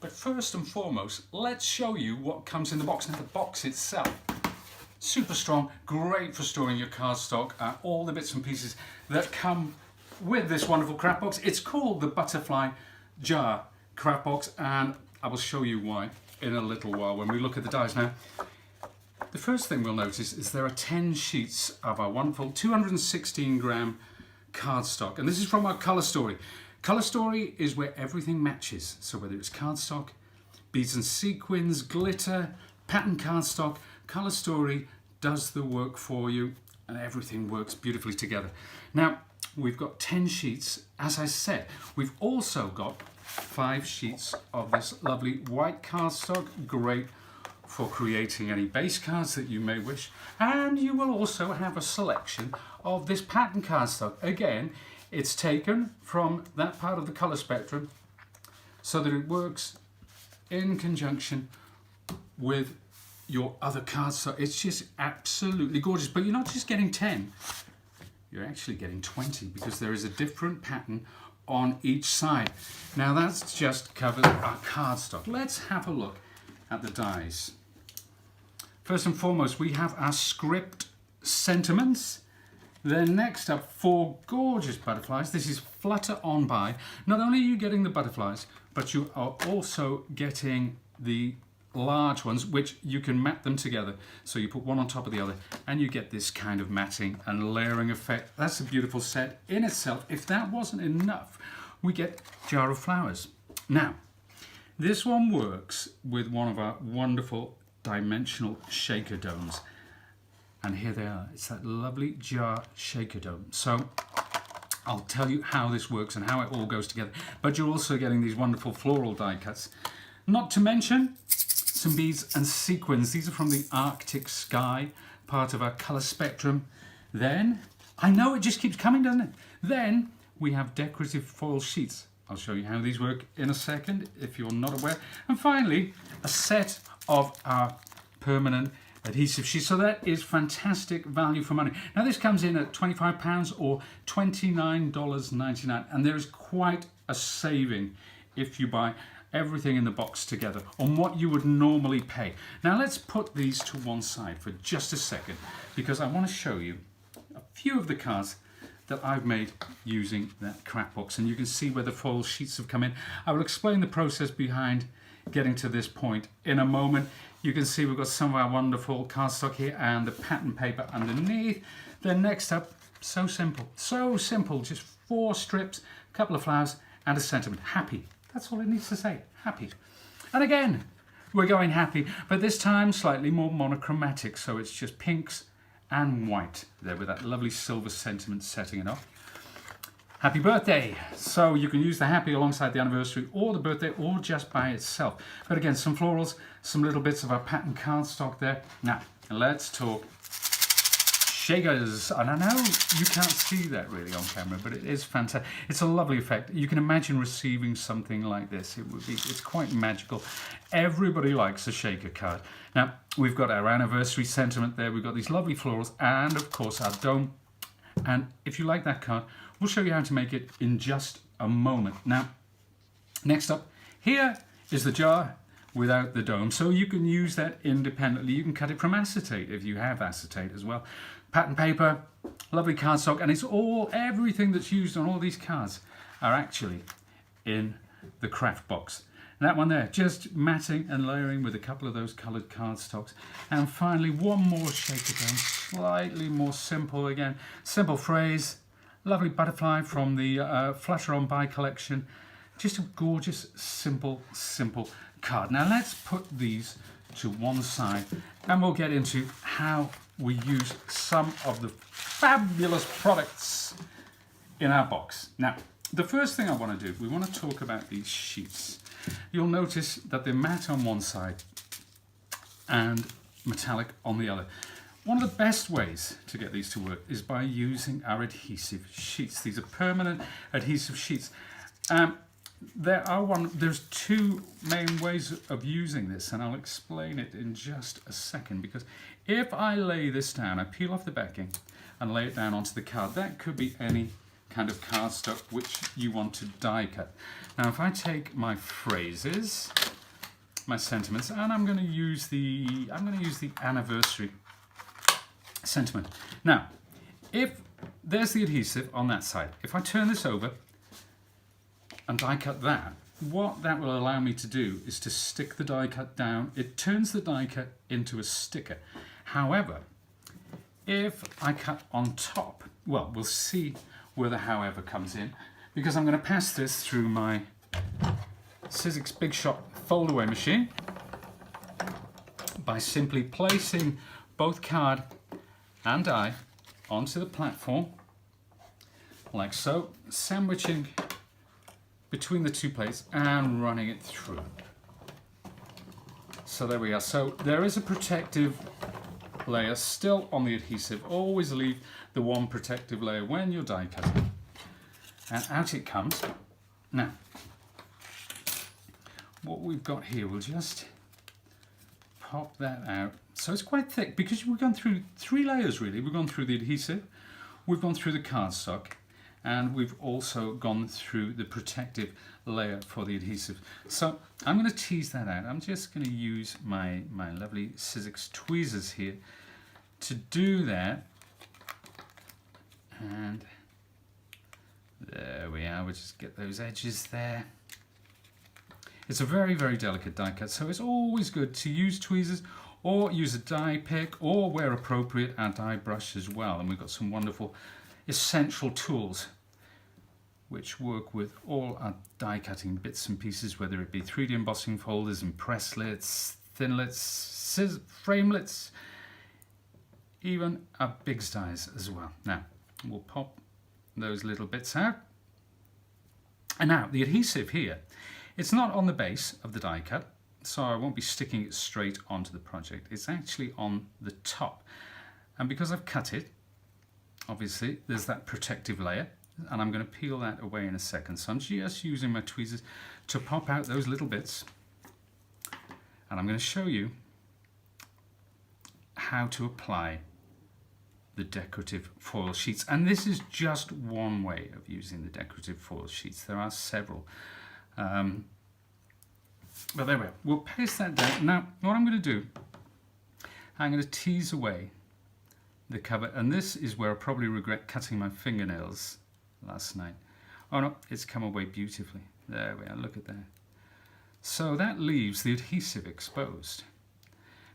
But first and foremost, let's show you what comes in the box. Now the box itself, super strong, great for storing your cardstock, all the bits and pieces that come with this wonderful craft box. It's called the Butterfly Jar Craft Box, and I will show you why in a little while when we look at the dies. Now, the first thing we'll notice is there are 10 sheets of our wonderful 216 gram cardstock, and this is from our Colour Story. Colour Story is where everything matches. So whether it's cardstock, beads and sequins, glitter, pattern cardstock, Colour Story does the work for you and everything works beautifully together. Now, we've got 10 sheets. As I said, we've also got 5 sheets of this lovely white cardstock, great for creating any base cards that you may wish. And you will also have a selection of this pattern cardstock. Again, it's taken from that part of the colour spectrum so that it works in conjunction with your other cardstock. It's just absolutely gorgeous. But you're not just getting 10, you're actually getting 20 because there is a different pattern on each side. Now that's just covered our cardstock. Let's have a look at the dies. First and foremost, we have our script sentiments. Then next up, 4 gorgeous butterflies. This is Flutter On By. Not only are you getting the butterflies, but you are also getting the large ones, which you can mat them together. So you put one on top of the other and you get this kind of matting and layering effect. That's a beautiful set in itself. If that wasn't enough, we get Jar of Flowers. Now, this one works with one of our wonderful dimensional shaker domes. And here they are. It's that lovely jar shaker dome. So I'll tell you how this works and how it all goes together. But you're also getting these wonderful floral die cuts. Not to mention some beads and sequins. These are from the Arctic Sky, part of our colour spectrum. Then, I know it just keeps coming, doesn't it? Then we have decorative foil sheets. I'll show you how these work in a second if you're not aware. And finally, a set of our permanent adhesive sheets. So that is fantastic value for money. Now this comes in at £25 or $29.99, and there is quite a saving if you buy everything in the box together on what you would normally pay. Now let's put these to one side for just a second because I want to show you a few of the cards that I've made using that craft box, and you can see where the foil sheets have come in. I will explain the process behind getting to this point in a moment. You can see we've got some of our wonderful cardstock here and the pattern paper underneath. Then next up, so simple, just 4 strips, a couple of flowers and a sentiment. Happy, that's all it needs to say, happy. And again, we're going happy, but this time slightly more monochromatic, so it's just pinks and white there with that lovely silver sentiment setting it off. Happy birthday. So you can use the happy alongside the anniversary or the birthday or just by itself. But again, some florals, some little bits of our pattern cardstock there. Now, let's talk shakers. And I know you can't see that really on camera, but it is fantastic. It's a lovely effect. You can imagine receiving something like this. It's quite magical. Everybody likes a shaker card. Now, we've got our anniversary sentiment there. We've got these lovely florals and of course our dome. And if you like that card, we'll show you how to make it in just a moment. Now, next up, here is the jar without the dome. So you can use that independently. You can cut it from acetate if you have acetate as well. Pattern paper, lovely cardstock, and it's everything that's used on all these cards are actually in the craft box. That one there, just matting and layering with a couple of those coloured cardstocks. And finally, one more shaker dome, slightly more simple again. Simple phrase, lovely butterfly from the Flutter On By collection. Just a gorgeous, simple card. Now let's put these to one side and we'll get into how we use some of the fabulous products in our box. Now, the first thing I want to do, we want to talk about these sheets. You'll notice that they're matte on one side and metallic on the other. One of the best ways to get these to work is by using our adhesive sheets. These are permanent adhesive sheets. There's 2 main ways of using this, and I'll explain it in just a second, because if I lay this down, I peel off the backing and lay it down onto the card, that could be any kind of cardstock which you want to die cut. Now if I take my phrases my sentiments, and I'm going to use the anniversary sentiment. Now, if there's the adhesive on that side, if I turn this over and die cut that, what that will allow me to do is to stick the die cut down. It turns the die cut into a sticker. However, if I cut on top, well, we'll see where the however comes in, because I'm going to pass this through my Sizzix Big Shot fold-away machine by simply placing both card and die onto the platform, like so, sandwiching between the two plates and running it through. So there we are. So there is a protective layer still on the adhesive. Always leave the one protective layer when you're die cutting. And out it comes. Now, what we've got here, we'll just pop that out. So it's quite thick because we've gone through 3 layers really. We've gone through the adhesive, we've gone through the cardstock, and we've also gone through the protective layer for the adhesive. So I'm going to tease that out. I'm just going to use my lovely Sizzix tweezers here to do that. And there we are. We'll just get those edges there. It's a very, very delicate die cut, so it's always good to use tweezers or use a die pick, or where appropriate, our die brush as well. And we've got some wonderful essential tools which work with all our die cutting bits and pieces, whether it be 3D embossing folders, impress lits, thinlits, framelits, even our big dies as well. Now we'll pop those little bits out. And now the adhesive here, it's not on the base of the die cut, so I won't be sticking it straight onto the project. It's actually on the top. And because I've cut it, obviously there's that protective layer, and I'm going to peel that away in a second. So I'm just using my tweezers to pop out those little bits, and I'm going to show you how to apply the decorative foil sheets. And this is just one way of using the decorative foil sheets. There are several. But there we are. We'll paste that down. Now, what I'm going to do, I'm going to tease away the cover, and this is where I probably regret cutting my fingernails last night. Oh no, it's come away beautifully. There we are, look at that. So that leaves the adhesive exposed.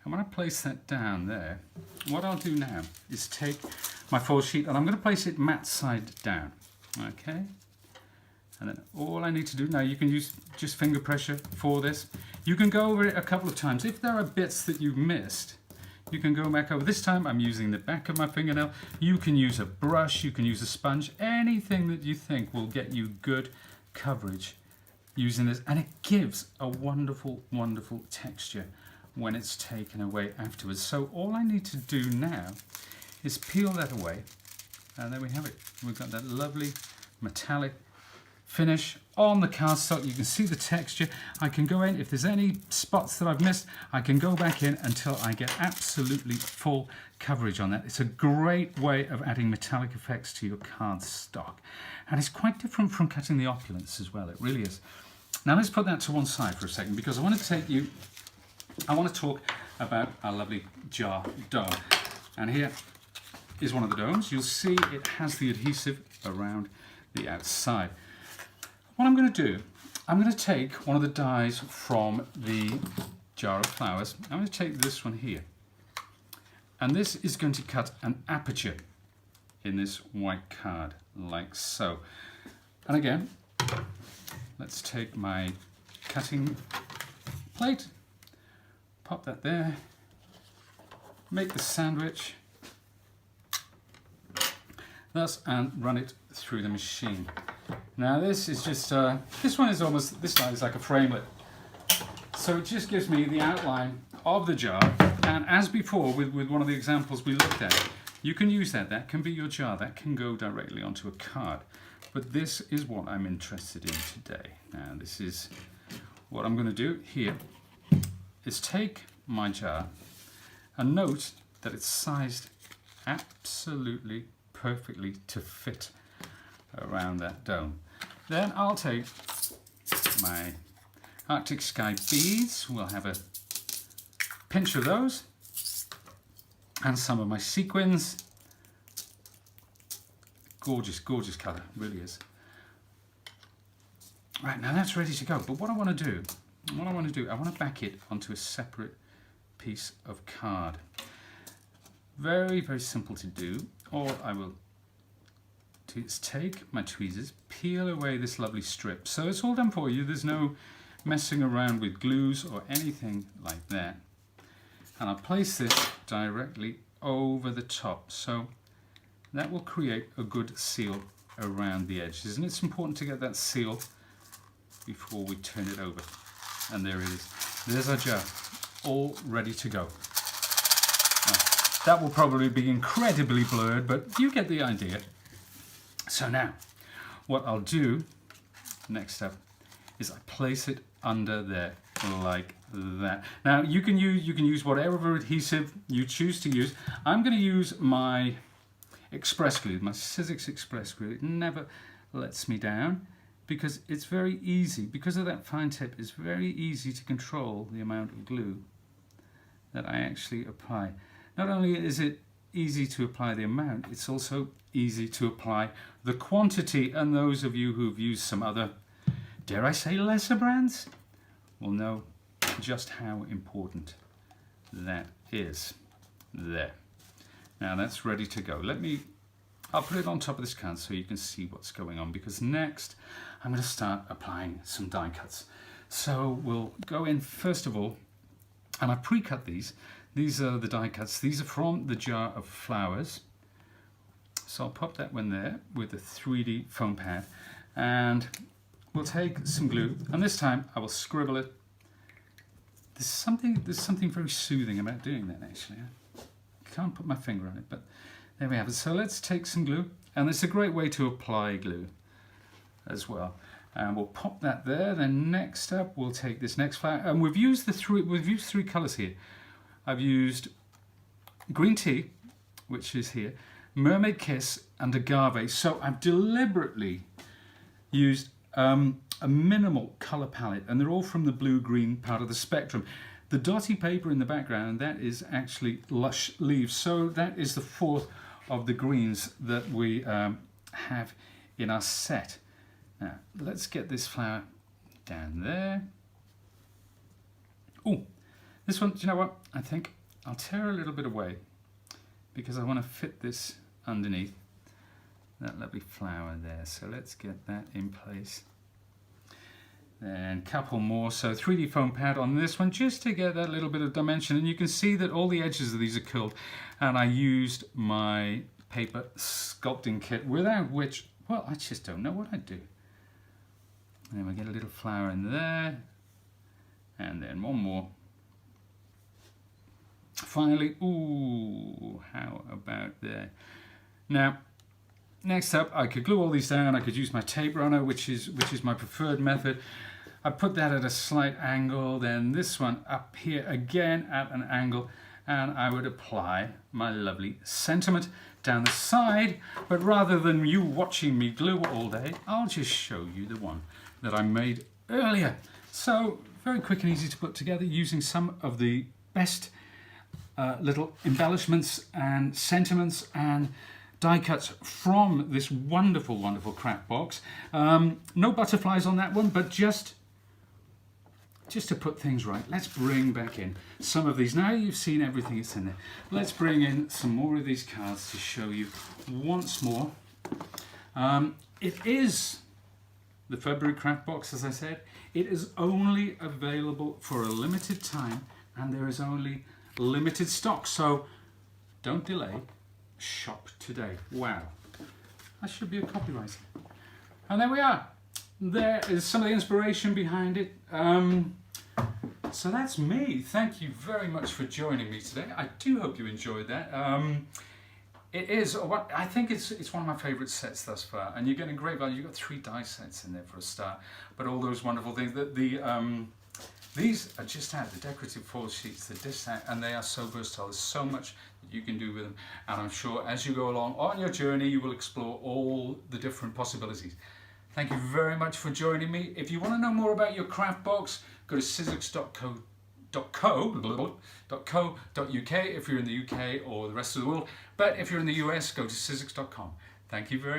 And when I place that down there, what I'll do now is take my foil sheet, and I'm going to place it matte side down. Okay? And then all I need to do now, you can use just finger pressure for this. You can go over it a couple of times. If there are bits that you've missed, you can go back over. This time I'm using the back of my fingernail. You can use a brush, you can use a sponge, anything that you think will get you good coverage using this. And it gives a wonderful, wonderful texture when it's taken away afterwards. So all I need to do now is peel that away. And there we have it. We've got that lovely metallic finish on the cardstock. You can see the texture. I can go in, if there's any spots that I've missed, I can go back in until I get absolutely full coverage on that. It's a great way of adding metallic effects to your cardstock. And it's quite different from cutting the opulence as well. It really is. Now let's put that to one side for a second, because I want to talk about our lovely jar dome. And here is one of the domes. You'll see it has the adhesive around the outside. What I'm going to do, I'm going to take one of the dies from the jar of flowers. I'm going to take this one here. And this is going to cut an aperture in this white card, like so. And again, let's take my cutting plate, pop that there, make the sandwich, thus, and run it through the machine. Now this is just, this one is almost, this side is like a framelit. So it just gives me the outline of the jar. And as before, with one of the examples we looked at, you can use that. That can be your jar. That can go directly onto a card. But this is what I'm interested in today. Now this is what I'm going to do here, is take my jar and note that it's sized absolutely perfectly to fit around that dome. Then I'll take my, Arctic Sky beads. We'll have a pinch of those. And some of my sequins. Gorgeous, gorgeous colour, really is. Right, now that's ready to go. But what I want to do, I want to back it onto a separate piece of card. Very, very simple to do. All I will do is take my tweezers, peel away this lovely strip. So it's all done for you. There's no messing around with glues or anything like that. And I'll place this directly over the top. So that will create a good seal around the edges. And it's important to get that seal before we turn it over. And there it is. There's our jar, all ready to go. Now, that will probably be incredibly blurred, but you get the idea. So now, what I'll do next up is I place it under there like that. Now you can use whatever adhesive you choose to use. I'm going to use my express glue, my Sizzix express glue. It never lets me down because it's very easy. Because of that fine tip, it's very easy to control the amount of glue that I actually apply. Not only is it easy to apply the amount, it's also easy to apply the quantity. And those of you who've used some other, dare I say, lesser brands, will know just how important that is. There. Now that's ready to go. I'll put it on top of this card so you can see what's going on, because next I'm going to start applying some die cuts. So we'll go in first of all, and I've pre-cut these. These are the die cuts. These are from the jar of flowers. So I'll pop that one there with the 3D foam pad, and we'll take some glue, and this time I will scribble it. There's something very soothing about doing that, actually. I can't put my finger on it, but there we have it. So let's take some glue, and it's a great way to apply glue as well. And we'll pop that there. Then next up, we'll take this next flower, and we've used three colours here. I've used green tea, which is here, mermaid kiss, and agave. So I've deliberately used a minimal colour palette, and they're all from the blue-green part of the spectrum. The dotty paper in the background, that is actually lush leaves. So that is the fourth of the greens that we have in our set. Now, let's get this flower down there. Oh, this one, do you know what? I think I'll tear a little bit away because I want to fit this underneath that lovely flower there. So let's get that in place. Then a couple more. So 3D foam pad on this one just to get that little bit of dimension. And you can see that all the edges of these are curled. And I used my paper sculpting kit, without which, well, I just don't know what I'd do. And then we get a little flower in there. And then one more. Finally, ooh, how about there? Now, next up, I could glue all these down. I could use my tape runner, which is my preferred method. I put that at a slight angle, then this one up here again at an angle, and I would apply my lovely sentiment down the side. But rather than you watching me glue all day, I'll just show you the one that I made earlier. So very quick and easy to put together using some of the best little embellishments and sentiments and die cuts from this wonderful, wonderful craft box. No butterflies on that one, but just to put things right, let's bring back in some of these. Now you've seen everything that's in there. Let's bring in some more of these cards to show you once more. It is the February craft box, as I said. It is only available for a limited time, and there is only limited stock. So don't delay. Shop today. Wow, that should be a copyright. And there we are. There is some of the inspiration behind it. So that's me. Thank you very much for joining me today. I do hope you enjoyed that. It is what I think it's one of my favourite sets thus far, and you're getting great value. You've got 3 die sets in there for a start, but all those wonderful things. These are just out, the decorative foil sheets, the disc out, and they are so versatile. There's so much that you can do with them, and I'm sure as you go along on your journey, you will explore all the different possibilities. Thank you very much for joining me. If you want to know more about your craft box, go to sizzix.co.uk if you're in the UK or the rest of the world. But if you're in the US, go to sizzix.com. Thank you very much.